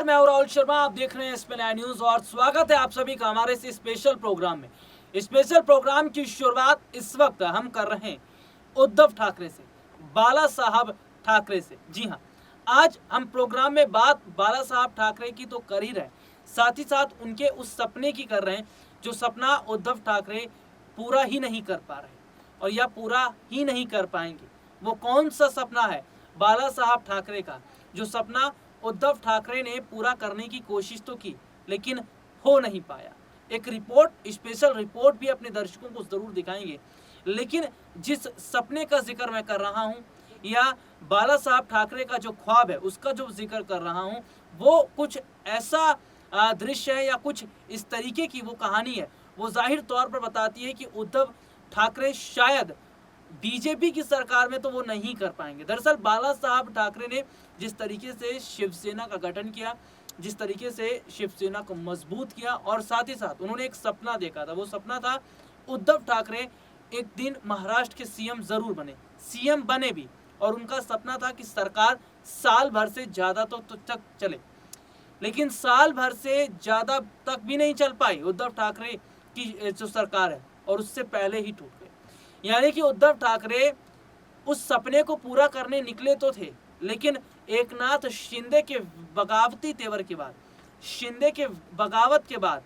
नमस्कार, मैं हूं राहुल शर्मा। आप देख रहे हैं एसपी नया न्यूज और स्वागत है आप सभी का हमारे इस स्पेशल प्रोग्राम में। स्पेशल प्रोग्राम की शुरुआत इस वक्त हम कर रहे हैं उद्धव ठाकरे से, बाला साहब ठाकरे से। जी हां, आज हम प्रोग्राम में बात बाला साहब ठाकरे की तो कर ही रहे, साथ ही साथ उनके उस सपने की कर रहे हैं जो सपना उद्धव ठाकरे पूरा ही नहीं कर पा रहे और या पूरा ही नहीं कर पाएंगे। वो कौन सा सपना है बाला साहब ठाकरे का, जो सपना उद्धव ठाकरे ने पूरा करने की कोशिश तो की लेकिन हो नहीं पाया। एक रिपोर्ट, स्पेशल रिपोर्ट भी अपने दर्शकों को जरूर दिखाएंगे। लेकिन जिस सपने का जिक्र मैं कर रहा हूं या बाला साहब ठाकरे का जो ख्वाब है उसका जो जिक्र कर रहा हूं, वो कुछ ऐसा दृश्य है या कुछ इस तरीके की वो कहानी है, वो जाहिर तौर पर बताती है कि उद्धव ठाकरे शायद बीजेपी की सरकार में तो वो नहीं कर पाएंगे। दरअसल बाला साहब ठाकरे ने जिस तरीके से शिवसेना का गठन किया, जिस तरीके से शिवसेना को मजबूत किया और साथ ही साथ उन्होंने एक सपना देखा था। वो सपना था उद्धव ठाकरे एक दिन महाराष्ट्र के सीएम जरूर बने, सीएम बने भी, और उनका सपना था कि सरकार साल भर से ज्यादा तो तक चले। लेकिन साल भर से ज्यादा तक भी नहीं चल पाई उद्धव ठाकरे की जो सरकार है, और उससे पहले ही टूट गए। यानी कि उद्धव ठाकरे उस सपने को पूरा करने निकले तो थे, लेकिन एकनाथ शिंदे के बगावती तेवर के बाद, शिंदे के बगावत के बाद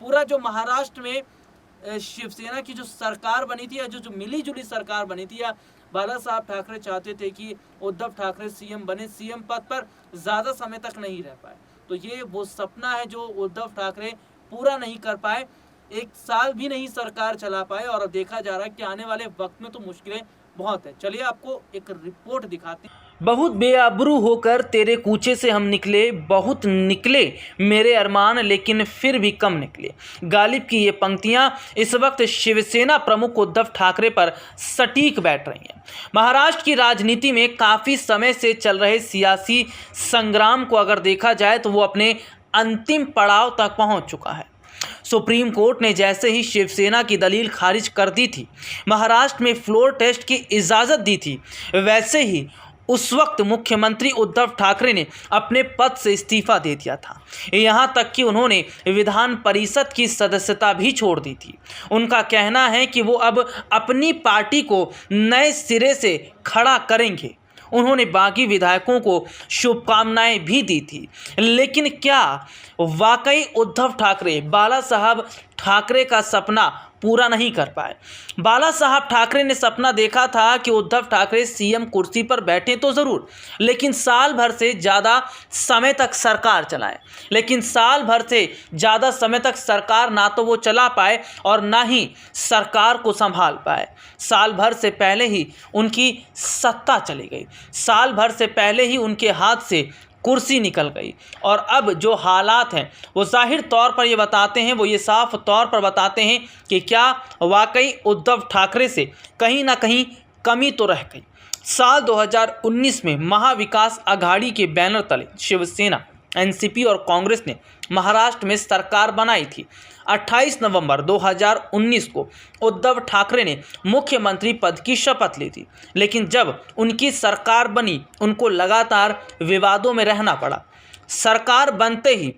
पूरा जो महाराष्ट्र में शिवसेना की जो सरकार बनी थी या जो मिली जुली सरकार बनी थी, या बाला साहब ठाकरे चाहते थे कि उद्धव ठाकरे सीएम बने, सीएम पद पर ज़्यादा समय तक नहीं रह पाए। तो ये वो सपना है जो उद्धव ठाकरे पूरा नहीं कर पाए, एक साल भी नहीं सरकार चला पाए, और अब देखा जा रहा है कि आने वाले वक्त में तो मुश्किलें बहुत है। चलिए आपको एक रिपोर्ट दिखाते हैं। बहुत बेआबरू होकर तेरे कूचे से हम निकले, बहुत निकले मेरे अरमान, लेकिन फिर भी कम निकले। गालिब की ये पंक्तियां इस वक्त शिवसेना प्रमुख उद्धव ठाकरे पर सटीक बैठ रही हैं। महाराष्ट्र की राजनीति में काफ़ी समय से चल रहे सियासी संग्राम को अगर देखा जाए तो वो अपने अंतिम पड़ाव तक पहुंच चुका है। सुप्रीम कोर्ट ने जैसे ही शिवसेना की दलील खारिज कर दी थी, महाराष्ट्र में फ्लोर टेस्ट की इजाज़त दी थी, वैसे ही उस वक्त मुख्यमंत्री उद्धव ठाकरे ने अपने पद से इस्तीफा दे दिया था। यहां तक कि उन्होंने विधान परिषद की सदस्यता भी छोड़ दी थी। उनका कहना है कि वो अब अपनी पार्टी को नए सिरे से खड़ा करेंगे। उन्होंने बागी विधायकों को शुभकामनाएं भी दी थी। लेकिन क्या वाकई उद्धव ठाकरे बाला साहब ठाकरे का सपना पूरा नहीं कर पाए? बाला साहब ठाकरे ने सपना देखा था कि उद्धव ठाकरे सीएम कुर्सी पर बैठे तो ज़रूर, लेकिन साल भर से ज़्यादा समय तक सरकार चलाएं। लेकिन साल भर से ज़्यादा समय तक सरकार ना तो वो चला पाए और ना ही सरकार को संभाल पाए। साल भर से पहले ही उनकी सत्ता चली गई, साल भर से पहले ही उनके हाथ से कुर्सी निकल गई। और अब जो हालात हैं वो जाहिर तौर पर ये बताते हैं, वो ये साफ तौर पर बताते हैं कि क्या वाकई उद्धव ठाकरे से कहीं ना कहीं कमी तो रह गई। साल 2019 में महाविकास आघाड़ी के बैनर तले शिवसेना, एनसीपी और कांग्रेस ने महाराष्ट्र में सरकार बनाई थी। 28 नवंबर 2019 को उद्धव ठाकरे ने मुख्यमंत्री पद की शपथ ली थी, लेकिन जब उनकी सरकार बनी उनको लगातार विवादों में रहना पड़ा। सरकार बनते ही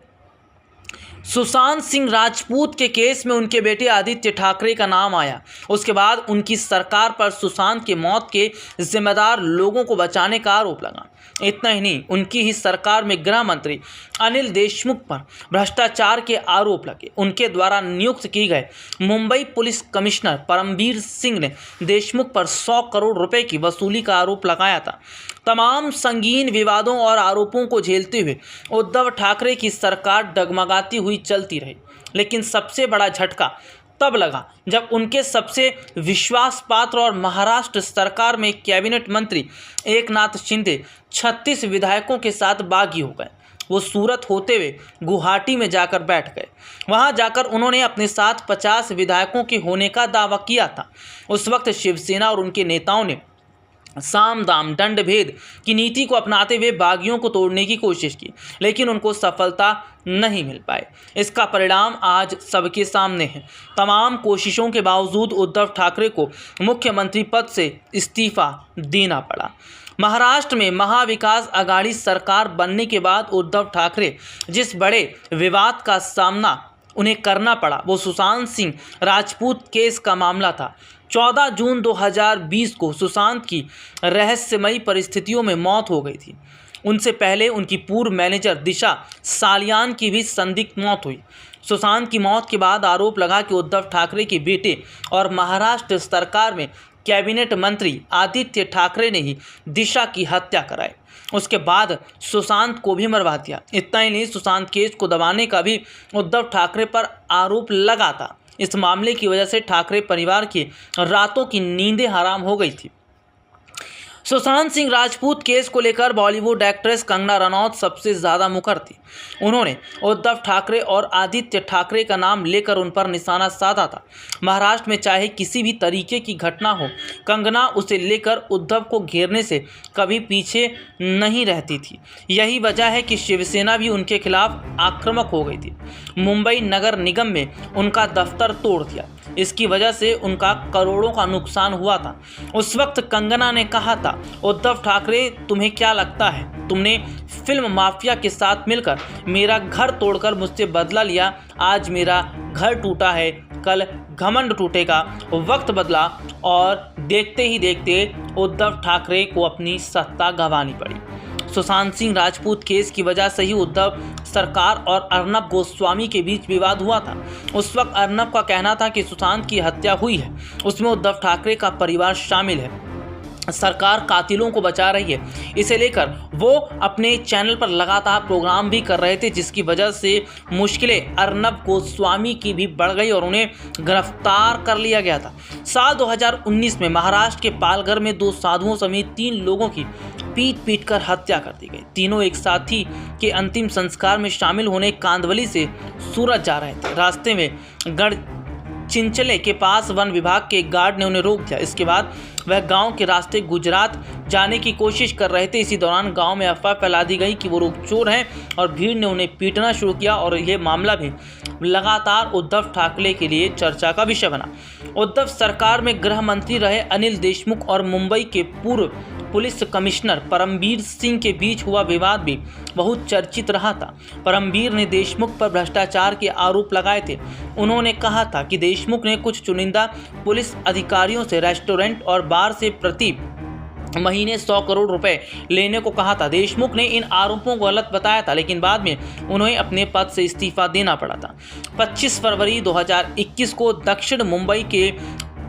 सुशांत सिंह राजपूत के केस में उनके बेटे आदित्य ठाकरे का नाम आया। उसके बाद उनकी सरकार पर सुशांत की मौत के जिम्मेदार लोगों को बचाने का आरोप लगा। इतना ही नहीं, उनकी ही सरकार में गृह मंत्री अनिल देशमुख पर भ्रष्टाचार के आरोप लगे। उनके द्वारा नियुक्त की गए मुंबई पुलिस कमिश्नर परमवीर सिंह ने देशमुख पर 100 करोड़ रुपए की वसूली का आरोप लगाया था। तमाम संगीन विवादों और आरोपों को झेलते हुए उद्धव ठाकरे की सरकार डगमगाती हुई चलती रही। लेकिन सबसे बड़ा झटका तब लगा जब उनके सबसे विश्वास पात्र और महाराष्ट्र सरकार में कैबिनेट मंत्री एकनाथ शिंदे 36 विधायकों के साथ बागी हो गए। वो सूरत होते हुए गुवाहाटी में जाकर बैठ गए। वहां जाकर उन्होंने अपने साथ 50 विधायकों के होने का दावा किया था। उस वक्त शिवसेना और उनके नेताओं ने साम दाम दंड भेद की नीति को अपनाते हुए बागियों को तोड़ने की कोशिश की, लेकिन उनको सफलता नहीं मिल पाई। इसका परिणाम आज सबके सामने है। तमाम कोशिशों के बावजूद उद्धव ठाकरे को मुख्यमंत्री पद से इस्तीफा देना पड़ा। महाराष्ट्र में महाविकास आघाड़ी सरकार बनने के बाद उद्धव ठाकरे जिस बड़े विवाद का सामना उन्हें करना पड़ा वो सुशांत सिंह राजपूत केस का मामला था। 14 जून 2020 को सुशांत की रहस्यमयी परिस्थितियों में मौत हो गई थी। उनसे पहले उनकी पूर्व मैनेजर दिशा सालियान की भी संदिग्ध मौत हुई। सुशांत की मौत के बाद आरोप लगा कि उद्धव ठाकरे के बेटे और महाराष्ट्र सरकार में कैबिनेट मंत्री आदित्य ठाकरे ने ही दिशा की हत्या कराई। उसके बाद सुशांत को भी मरवा दिया। इतना ही नहीं, सुशांत केस को दबाने का भी उद्धव ठाकरे पर आरोप लगा था। इस मामले की वजह से ठाकरे परिवार की रातों की नींदें हराम हो गई थी। सुशांत सिंह राजपूत केस को लेकर बॉलीवुड एक्ट्रेस कंगना रनौत सबसे ज़्यादा मुखर थी। उन्होंने उद्धव ठाकरे और आदित्य ठाकरे का नाम लेकर उन पर निशाना साधा था। महाराष्ट्र में चाहे किसी भी तरीके की घटना हो, कंगना उसे लेकर उद्धव को घेरने से कभी पीछे नहीं रहती थी। यही वजह है कि शिवसेना भी उनके खिलाफ आक्रामक हो गई थी। मुंबई नगर निगम में उनका दफ्तर तोड़ दिया। इसकी वजह से उनका करोड़ों का नुकसान हुआ था। उस वक्त कंगना ने कहा था, उद्धव ठाकरे तुम्हें क्या लगता है, तुमने फिल्म माफिया के साथ मिलकर मेरा घर तोड़कर मुझसे बदला लिया। आज मेरा घर टूटा है, कल घमंड टूटेगा। वक्त बदला और देखते ही देखते उद्धव ठाकरे को अपनी सत्ता गंवानी पड़ी। सुशांत सिंह राजपूत केस की वजह से ही उद्धव सरकार और अर्नब गोस्वामी के बीच विवाद हुआ था। उस वक्त अर्नब का कहना था कि सुशांत की हत्या हुई है, उसमें उद्धव ठाकरे का परिवार शामिल है, सरकार कातिलों को बचा रही है। इसे लेकर वो अपने चैनल पर लगातार प्रोग्राम भी कर रहे थे, जिसकी वजह से मुश्किलें अर्नब गोस्वामी की भी बढ़ गई और उन्हें गिरफ्तार कर लिया गया था। साल 2019 में महाराष्ट्र के पालघर में 2 साधुओं समेत 3 लोगों की पीट कर हत्या कर दी गई। तीनों एक साथी के अंतिम संस्कार में शामिल होने कांदवली से सूरत जा रहे थे। रास्ते में चिंचले के पास वन विभाग के गार्ड ने उन्हें रोक दिया। इसके बाद वह गांव के रास्ते गुजरात जाने की कोशिश कर रहे थे। इसी दौरान गांव में अफवाह फैला दी गई कि वो लोग चोर हैं और भीड़ ने उन्हें पीटना शुरू किया और यह मामला भी लगातार उद्धव ठाकरे के लिए चर्चा का विषय बना। उद्धव सरकार में गृह मंत्री रहे अनिल देशमुख और मुंबई के पूर्व पुलिस कमिश्नर परमबीर सिंह के बीच हुआ विवाद भी बहुत चर्चित रहा था। परमबीर ने देशमुख पर भ्रष्टाचार के आरोप लगाए थे। उन्होंने कहा था कि देशमुख ने कुछ चुनिंदा पुलिस अधिकारियों से रेस्टोरेंट और बार से प्रति महीने 100 करोड़ रुपए लेने को कहा था। देशमुख ने इन आरोपों को गलत बताया था, लेकिन बाद में उन्हें अपने पद से इस्तीफा देना पड़ा था। 25 फरवरी 2021 को दक्षिण मुंबई के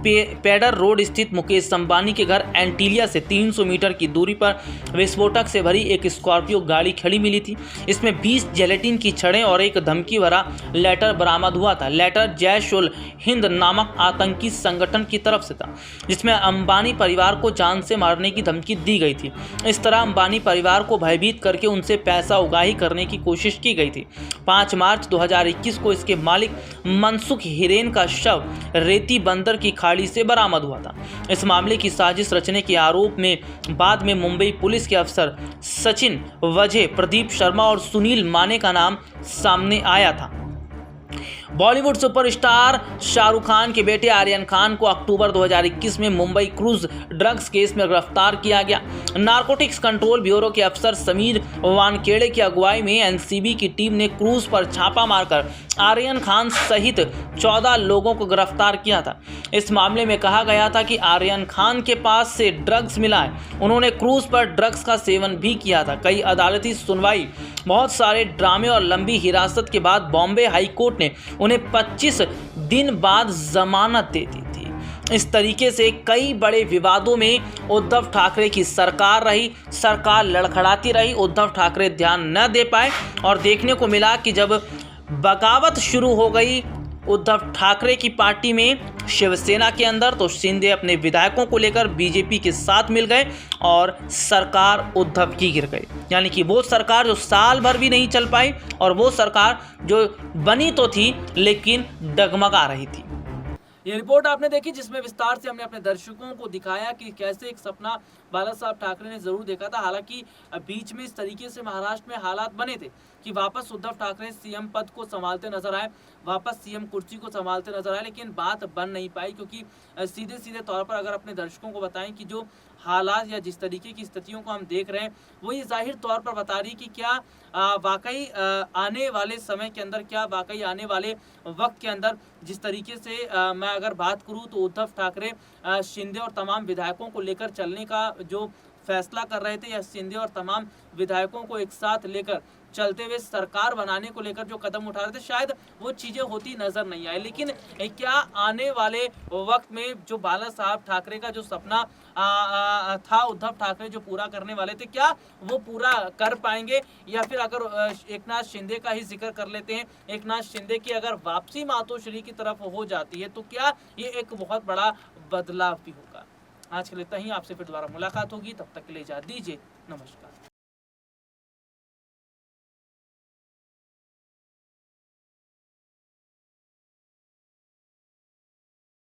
पेडर रोड स्थित मुकेश अंबानी के घर एंटीलिया से 300 मीटर की दूरी पर विस्फोटक से भरी एक स्कॉर्पियो गाड़ी खड़ी मिली थी। इसमें 20 जेलेटिन की छड़ें और एक धमकी भरा लेटर बरामद हुआ था। लेटर जैश उल हिंद नामक आतंकी संगठन की तरफ से था, जिसमें अंबानी परिवार को जान से मारने की धमकी दी गई थी। इस तरह अंबानी परिवार को भयभीत करके उनसे पैसा उगाही करने की कोशिश की गई थी। 5 मार्च 2021 को इसके मालिक मनसुख हिरेन का शव रेती बंदर की खाड़ी से बरामद हुआ था। इस मामले की साजिश रचने के आरोप में बाद में मुंबई पुलिस के अफसर सचिन वजह, प्रदीप शर्मा और सुनील माने का नाम सामने आया था। बॉलीवुड सुपरस्टार शाहरुख खान के बेटे आर्यन खान को अक्टूबर 2021 में मुंबई क्रूज ड्रग्स केस में गिरफ्तार किया गया। नारकोटिक्स कंट्रोल ब्यूरो के अफसर समीर वानखेड़े की अगुवाई में एनसीबी की टीम ने क्रूज पर छापा मारकर आर्यन खान सहित 14 लोगों को गिरफ्तार किया था। इस मामले में कहा गया था कि आर्यन खान के पास से ड्रग्स मिला है। उन्होंने क्रूज पर ड्रग्स का सेवन भी किया था। कई अदालती सुनवाई, बहुत सारे ड्रामे और लंबी हिरासत के बाद बॉम्बे हाई कोर्ट ने उन्हें 25 दिन बाद जमानत दे दी थी। इस तरीके से कई बड़े विवादों में उद्धव ठाकरे की सरकार रही, सरकार लड़खड़ाती रही, उद्धव ठाकरे ध्यान न दे पाए और देखने को मिला कि जब बगावत शुरू हो गई उद्धव ठाकरे की पार्टी में शिवसेना के अंदर, तो शिंदे अपने विधायकों को लेकर बीजेपी के साथ मिल गए और सरकार उद्धव की गिर गई। यानी कि वो सरकार जो साल भर भी नहीं चल पाई और वो सरकार जो बनी तो थी लेकिन डगमगा रही थी। ये रिपोर्ट आपने देखी, जिसमें विस्तार से हमने अपने दर्शकों को दिखाया कि कैसे एक सपना बाला साहब ठाकरे ने जरूर देखा था। हालांकि बीच में इस तरीके से महाराष्ट्र में हालात बने थे कि वापस उद्धव ठाकरे सीएम पद को संभालते नजर आए, वापस सीएम कुर्सी को संभालते नजर आए, लेकिन बात बन नहीं पाई क्योंकि सीधे सीधे तौर पर अगर अपने दर्शकों को बताएं कि जो हालात या जिस तरीके की स्थितियों को हम देख रहे हैं वो ये जाहिर तौर पर बता रही कि क्या वाकई आने वाले समय के अंदर, क्या वाकई आने वाले वक्त के अंदर जिस तरीके से मैं अगर बात करूं तो उद्धव ठाकरे शिंदे और तमाम विधायकों को लेकर चलने का जो फैसला कर रहे थे या शिंदे और तमाम विधायकों को एक साथ लेकर चलते हुए सरकार बनाने को लेकर जो कदम उठा रहे थे, शायद वो चीज़ें होती नजर नहीं आई। लेकिन क्या आने वाले वक्त में जो बाला साहब ठाकरे का जो सपना था उद्धव ठाकरे जो पूरा करने वाले थे, क्या वो पूरा कर पाएंगे? या फिर अगर एकनाथ शिंदे का ही जिक्र कर लेते हैं, एकनाथ शिंदे की अगर वापसी मातोश्री की तरफ हो जाती है तो क्या ये एक बहुत बड़ा बदलाव भी होगा? आज के लिए इतना ही, आपसे फिर दोबारा मुलाकात होगी, तब तक के लिए इजाजत दीजिए, नमस्कार।